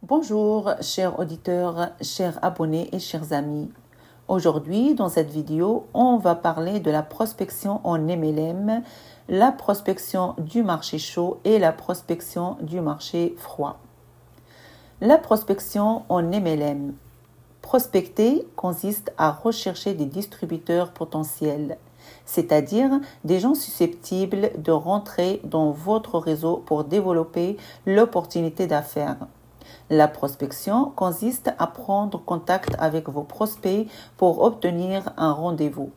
Bonjour, chers auditeurs, chers abonnés et chers amis. Aujourd'hui, dans cette vidéo, on va parler de la prospection en MLM, la prospection du marché chaud et la prospection du marché froid. La prospection en MLM. Prospecter consiste à rechercher des distributeurs potentiels, c'est-à-dire des gens susceptibles de rentrer dans votre réseau pour développer l'opportunité d'affaires. La prospection consiste à prendre contact avec vos prospects pour obtenir un rendez-vous.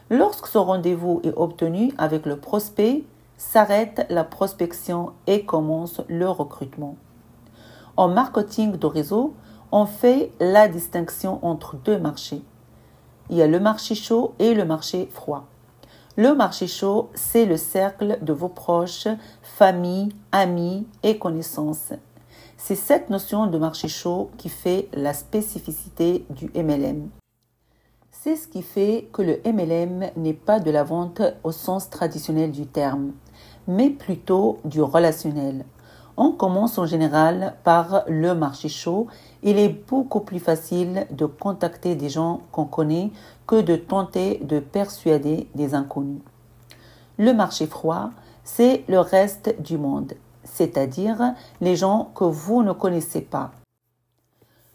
Lorsque ce rendez-vous est obtenu avec le prospect, s'arrête la prospection et commence le recrutement. En marketing de réseau, on fait la distinction entre deux marchés. Il y a le marché chaud et le marché froid. Le marché chaud, c'est le cercle de vos proches, famille, amis et connaissances. C'est cette notion de marché chaud qui fait la spécificité du MLM. C'est ce qui fait que le MLM n'est pas de la vente au sens traditionnel du terme, mais plutôt du relationnel. On commence en général par le marché chaud. Il est beaucoup plus facile de contacter des gens qu'on connaît que de tenter de persuader des inconnus. Le marché froid, c'est le reste du monde, c'est-à-dire les gens que vous ne connaissez pas.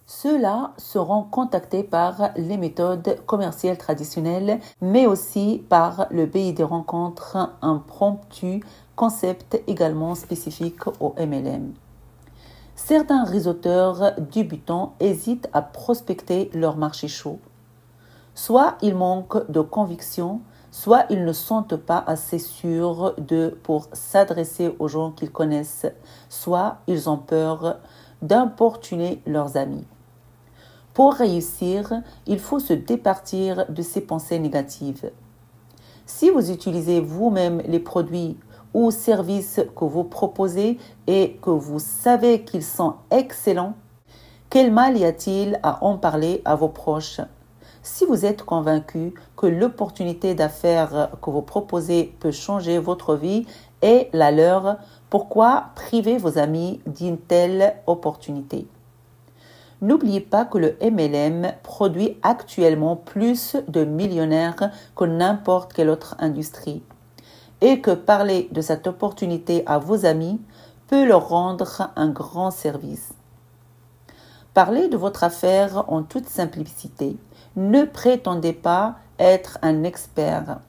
Ceux-là seront contactés par les méthodes commerciales traditionnelles, mais aussi par le pays des rencontres impromptues, concept également spécifique au MLM. Certains réseauteurs débutants hésitent à prospecter leur marché chaud. Soit ils manquent de conviction, soit ils ne sentent pas assez sûrs pour s'adresser aux gens qu'ils connaissent, soit ils ont peur d'importuner leurs amis. Pour réussir, il faut se départir de ces pensées négatives. Si vous utilisez vous-même les produits ou services que vous proposez et que vous savez qu'ils sont excellents, quel mal y a-t-il à en parler à vos proches? Si vous êtes convaincu que l'opportunité d'affaires que vous proposez peut changer votre vie et la leur, pourquoi priver vos amis d'une telle opportunité? N'oubliez pas que le MLM produit actuellement plus de millionnaires que n'importe quelle autre industrie et que parler de cette opportunité à vos amis peut leur rendre un grand service. Parlez de votre affaire en toute simplicité. Ne prétendez pas être un expert.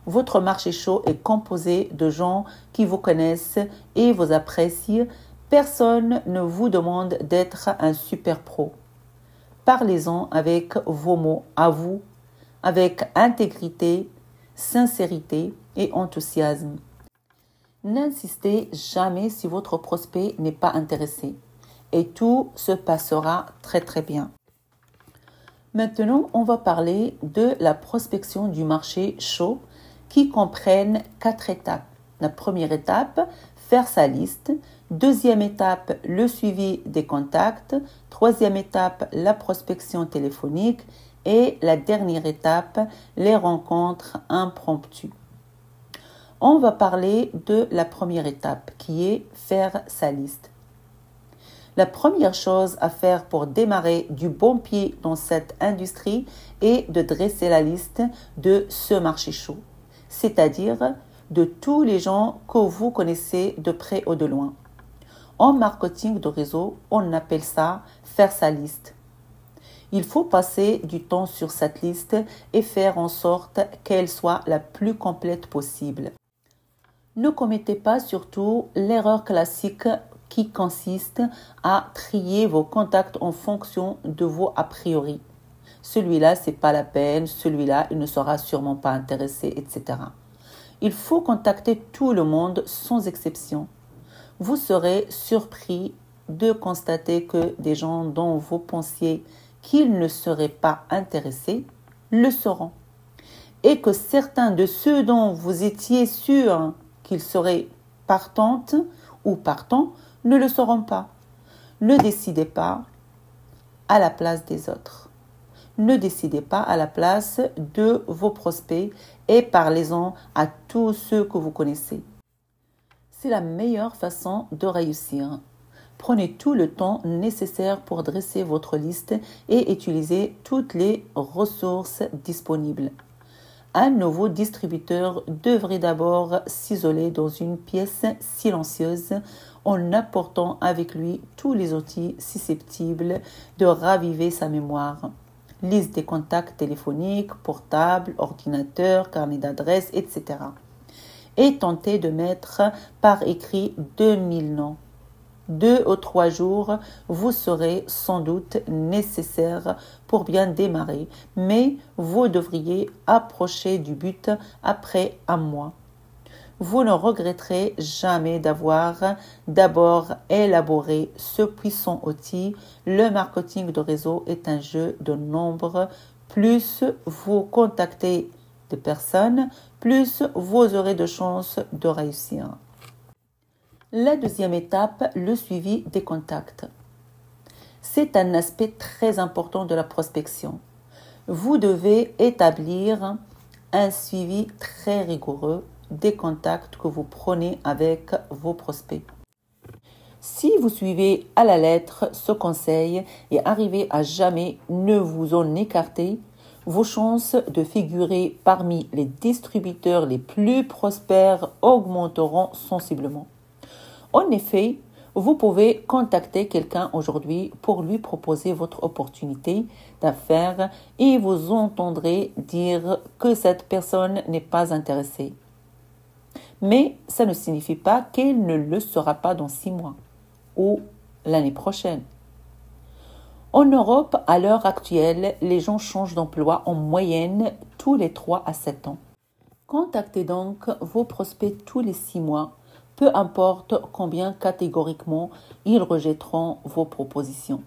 Votre marché chaud est composé de gens qui vous connaissent et vous apprécient. Personne ne vous demande d'être un super pro. Parlez-en avec vos mots à vous, avec intégrité, sincérité et enthousiasme. N'insistez jamais si votre prospect n'est pas intéressé et tout se passera très bien. Maintenant, on va parler de la prospection du marché chaud qui comprennent 4 étapes. La première étape, faire sa liste. Deuxième étape, le suivi des contacts. Troisième étape, la prospection téléphonique. Et la dernière étape, les rencontres impromptues. On va parler de la première étape qui est faire sa liste. La première chose à faire pour démarrer du bon pied dans cette industrie est de dresser la liste de ce marché chaud, c'est-à-dire de tous les gens que vous connaissez de près ou de loin. En marketing de réseau, on appelle ça faire sa liste. Il faut passer du temps sur cette liste et faire en sorte qu'elle soit la plus complète possible. Ne commettez pas surtout l'erreur classique qui consiste à trier vos contacts en fonction de vos a priori. Celui-là, c'est pas la peine, celui-là, il ne sera sûrement pas intéressé, etc. Il faut contacter tout le monde sans exception. Vous serez surpris de constater que des gens dont vous pensiez qu'ils ne seraient pas intéressés le seront. Et que certains de ceux dont vous étiez sûr qu'ils seraient partantes ou partants ne le seront pas. Ne décidez pas à la place des autres. Ne décidez pas à la place de vos prospects et parlez-en à tous ceux que vous connaissez. C'est la meilleure façon de réussir. Prenez tout le temps nécessaire pour dresser votre liste et utiliser toutes les ressources disponibles. Un nouveau distributeur devrait d'abord s'isoler dans une pièce silencieuse en apportant avec lui tous les outils susceptibles de raviver sa mémoire. Liste des contacts téléphoniques, portables, ordinateurs, carnet d'adresses, etc. Et tentez de mettre par écrit 2000 noms. 2 ou 3 jours vous serez sans doute nécessaire pour bien démarrer, mais vous devriez approcher du but après un mois. Vous ne regretterez jamais d'avoir d'abord élaboré ce puissant outil. Le marketing de réseau est un jeu de nombres. Plus vous contactez de personnes, plus vous aurez de chances de réussir. La deuxième étape, le suivi des contacts. C'est un aspect très important de la prospection. Vous devez établir un suivi très rigoureux des contacts que vous prenez avec vos prospects. Si vous suivez à la lettre ce conseil et arrivez à jamais ne vous en écarter, vos chances de figurer parmi les distributeurs les plus prospères augmenteront sensiblement. En effet, vous pouvez contacter quelqu'un aujourd'hui pour lui proposer votre opportunité d'affaires et vous entendrez dire que cette personne n'est pas intéressée. Mais ça ne signifie pas qu'elle ne le sera pas dans 6 mois ou l'année prochaine. En Europe, à l'heure actuelle, les gens changent d'emploi en moyenne tous les 3 à 7 ans. Contactez donc vos prospects tous les 6 mois. Peu importe combien catégoriquement ils rejetteront vos propositions.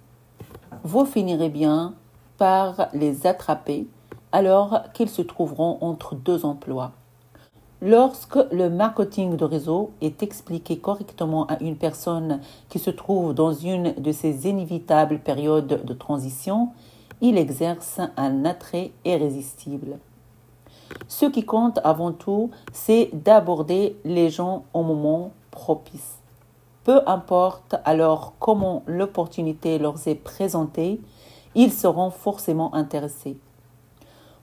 Vous finirez bien par les attraper alors qu'ils se trouveront entre 2 emplois. Lorsque le marketing de réseau est expliqué correctement à une personne qui se trouve dans une de ces inévitables périodes de transition, il exerce un attrait irrésistible. Ce qui compte avant tout, c'est d'aborder les gens au moment propice. Peu importe alors comment l'opportunité leur est présentée, ils seront forcément intéressés.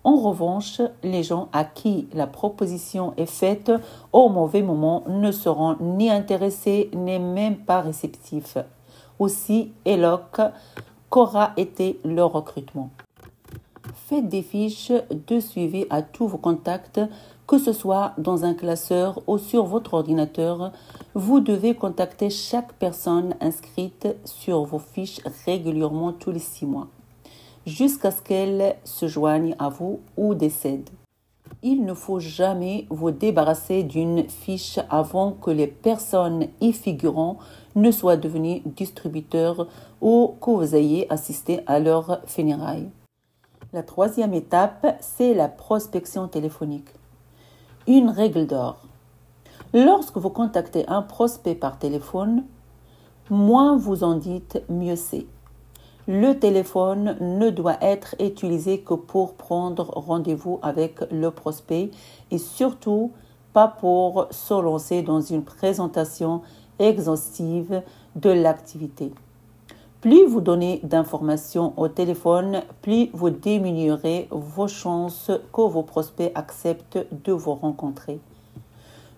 En revanche, les gens à qui la proposition est faite au mauvais moment ne seront ni intéressés ni même pas réceptifs, aussi éloquent qu'aura été leur recrutement. Faites des fiches de suivi à tous vos contacts, que ce soit dans un classeur ou sur votre ordinateur. Vous devez contacter chaque personne inscrite sur vos fiches régulièrement tous les 6 mois, jusqu'à ce qu'elle se joigne à vous ou décède. Il ne faut jamais vous débarrasser d'une fiche avant que les personnes y figurant ne soient devenues distributeurs ou que vous ayez assisté à leur funérailles. La troisième étape, c'est la prospection téléphonique. Une règle d'or. Lorsque vous contactez un prospect par téléphone, moins vous en dites, mieux c'est. Le téléphone ne doit être utilisé que pour prendre rendez-vous avec le prospect et surtout pas pour se lancer dans une présentation exhaustive de l'activité. Plus vous donnez d'informations au téléphone, plus vous diminuerez vos chances que vos prospects acceptent de vous rencontrer.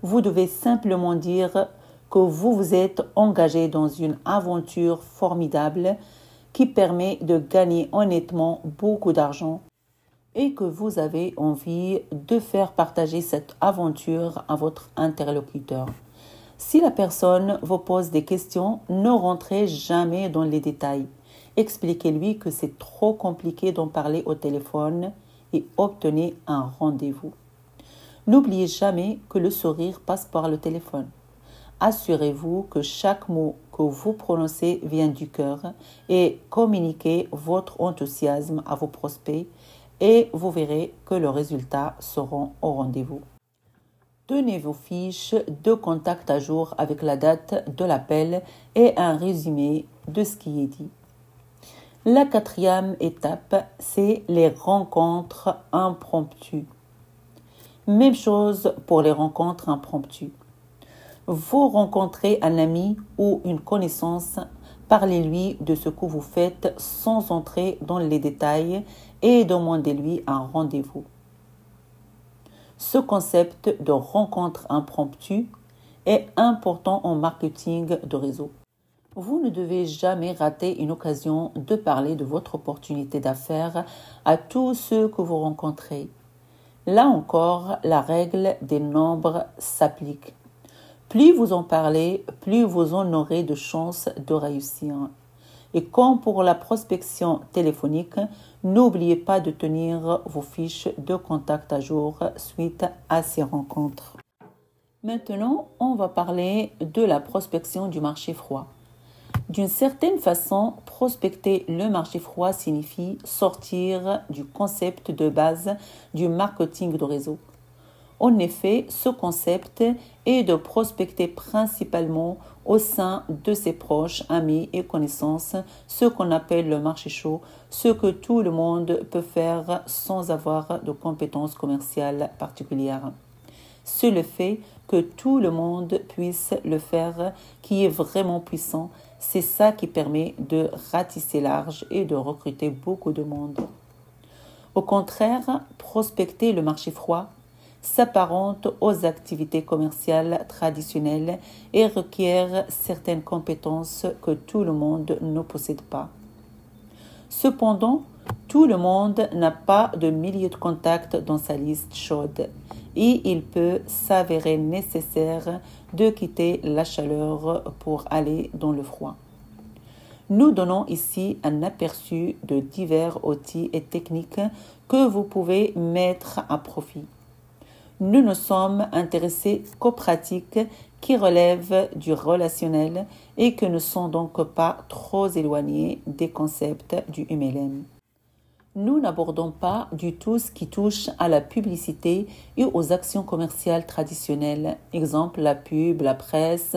Vous devez simplement dire que vous vous êtes engagé dans une aventure formidable qui permet de gagner honnêtement beaucoup d'argent et que vous avez envie de faire partager cette aventure à votre interlocuteur. Si la personne vous pose des questions, ne rentrez jamais dans les détails. Expliquez-lui que c'est trop compliqué d'en parler au téléphone et obtenez un rendez-vous. N'oubliez jamais que le sourire passe par le téléphone. Assurez-vous que chaque mot que vous prononcez vient du cœur et communiquez votre enthousiasme à vos prospects et vous verrez que les résultats seront au rendez-vous. Tenez vos fiches de contact à jour avec la date de l'appel et un résumé de ce qui est dit. La quatrième étape, c'est les rencontres impromptues. Même chose pour les rencontres impromptues. Vous rencontrez un ami ou une connaissance Parlez-lui de ce que vous faites sans entrer dans les détails et demandez-lui un rendez-vous. Ce concept de rencontre impromptue est important en marketing de réseau. Vous ne devez jamais rater une occasion de parler de votre opportunité d'affaires à tous ceux que vous rencontrez. Là encore, la règle des nombres s'applique. Plus vous en parlez, plus vous en aurez de chances de réussir. Et comme pour la prospection téléphonique, n'oubliez pas de tenir vos fiches de contact à jour suite à ces rencontres. Maintenant, on va parler de la prospection du marché froid. D'une certaine façon, prospecter le marché froid signifie sortir du concept de base du marketing de réseau. En effet, ce concept est de prospecter principalement au sein de ses proches, amis et connaissances, ce qu'on appelle le marché chaud, ce que tout le monde peut faire sans avoir de compétences commerciales particulières. C'est le fait que tout le monde puisse le faire qui est vraiment puissant. C'est ça qui permet de ratisser large et de recruter beaucoup de monde. Au contraire, prospecter le marché froid s'apparente aux activités commerciales traditionnelles et requiert certaines compétences que tout le monde ne possède pas. Cependant, tout le monde n'a pas de milliers de contacts dans sa liste chaude et il peut s'avérer nécessaire de quitter la chaleur pour aller dans le froid. Nous donnons ici un aperçu de divers outils et techniques que vous pouvez mettre à profit. Nous ne sommes intéressés qu'aux pratiques qui relèvent du relationnel et que ne sont donc pas trop éloignées des concepts du MLM. Nous n'abordons pas du tout ce qui touche à la publicité et aux actions commerciales traditionnelles, exemple la pub, la presse,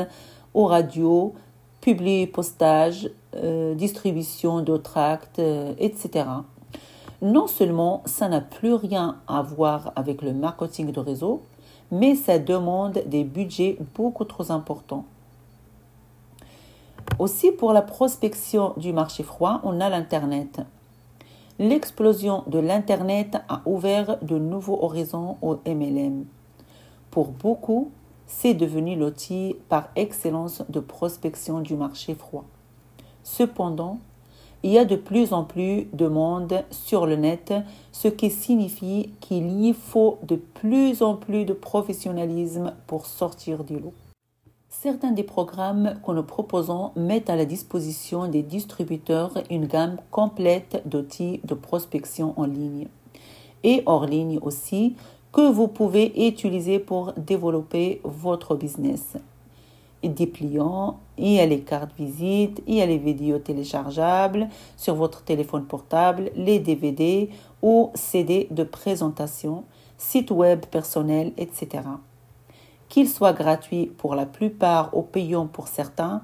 aux radios, publi-postage, distribution de tracts, etc. Non seulement ça n'a plus rien à voir avec le marketing de réseau, mais ça demande des budgets beaucoup trop importants. Aussi, pour la prospection du marché froid, on a l'Internet. L'explosion de l'Internet a ouvert de nouveaux horizons au MLM. Pour beaucoup, c'est devenu l'outil par excellence de prospection du marché froid. Cependant, il y a de plus en plus de monde sur le net, ce qui signifie qu'il y faut de plus en plus de professionnalisme pour sortir du lot. Certains des programmes que nous proposons mettent à la disposition des distributeurs une gamme complète d'outils de prospection en ligne et hors ligne aussi que vous pouvez utiliser pour développer votre business. Dépliants, il y a les cartes visites, il y a les vidéos téléchargeables sur votre téléphone portable, les DVD ou CD de présentation, sites web personnels, etc. Qu'ils soient gratuits pour la plupart ou payants pour certains,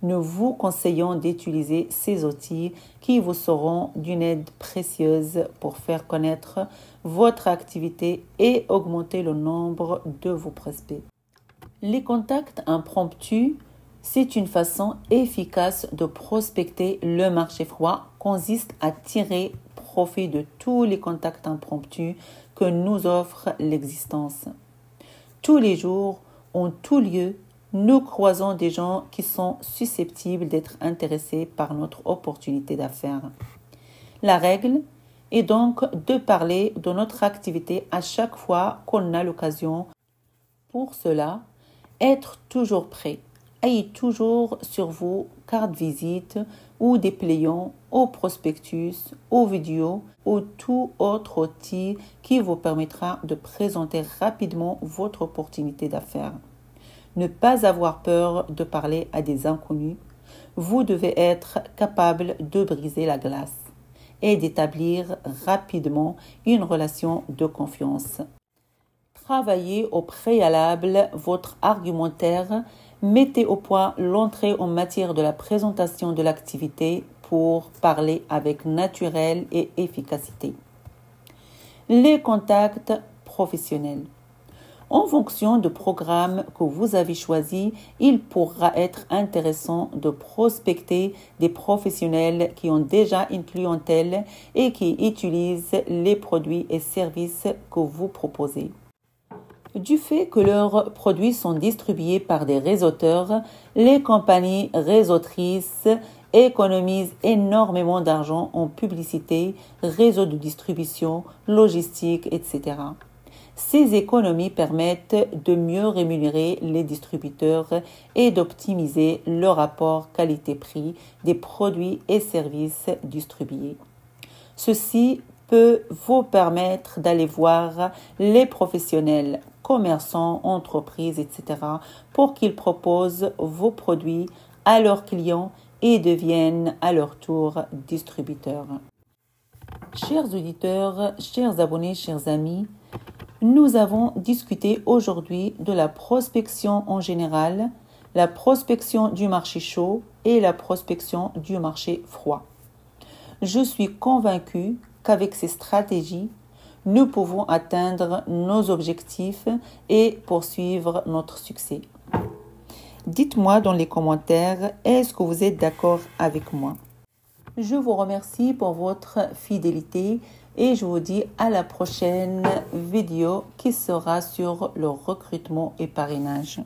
nous vous conseillons d'utiliser ces outils qui vous seront d'une aide précieuse pour faire connaître votre activité et augmenter le nombre de vos prospects. Les contacts impromptus, c'est une façon efficace de prospecter le marché froid, consiste à tirer profit de tous les contacts impromptus que nous offre l'existence. Tous les jours, en tout lieu, nous croisons des gens qui sont susceptibles d'être intéressés par notre opportunité d'affaires. La règle est donc de parler de notre activité à chaque fois qu'on a l'occasion. Pour cela, être toujours prêt. Ayez toujours sur vous carte visite ou dépliants, ou prospectus, ou vidéos, ou tout autre outil qui vous permettra de présenter rapidement votre opportunité d'affaires. Ne pas avoir peur de parler à des inconnus. Vous devez être capable de briser la glace et d'établir rapidement une relation de confiance. Travaillez au préalable votre argumentaire, mettez au point l'entrée en matière de la présentation de l'activité pour parler avec naturel et efficacité. Les contacts professionnels. En fonction du programme que vous avez choisi, il pourra être intéressant de prospecter des professionnels qui ont déjà une clientèle et qui utilisent les produits et services que vous proposez. Du fait que leurs produits sont distribués par des réseauteurs, les compagnies réseautrices économisent énormément d'argent en publicité, réseau de distribution, logistique, etc. Ces économies permettent de mieux rémunérer les distributeurs et d'optimiser le rapport qualité-prix des produits et services distribués. Ceci peut vous permettre d'aller voir les professionnels, commerçants, entreprises, etc. pour qu'ils proposent vos produits à leurs clients et deviennent à leur tour distributeurs. Chers auditeurs, chers abonnés, chers amis, nous avons discuté aujourd'hui de la prospection en général, la prospection du marché chaud et la prospection du marché froid. Je suis convaincue qu'avec ces stratégies, nous pouvons atteindre nos objectifs et poursuivre notre succès. Dites-moi dans les commentaires, est-ce que vous êtes d'accord avec moi? Je vous remercie pour votre fidélité et je vous dis à la prochaine vidéo qui sera sur le recrutement et parrainage.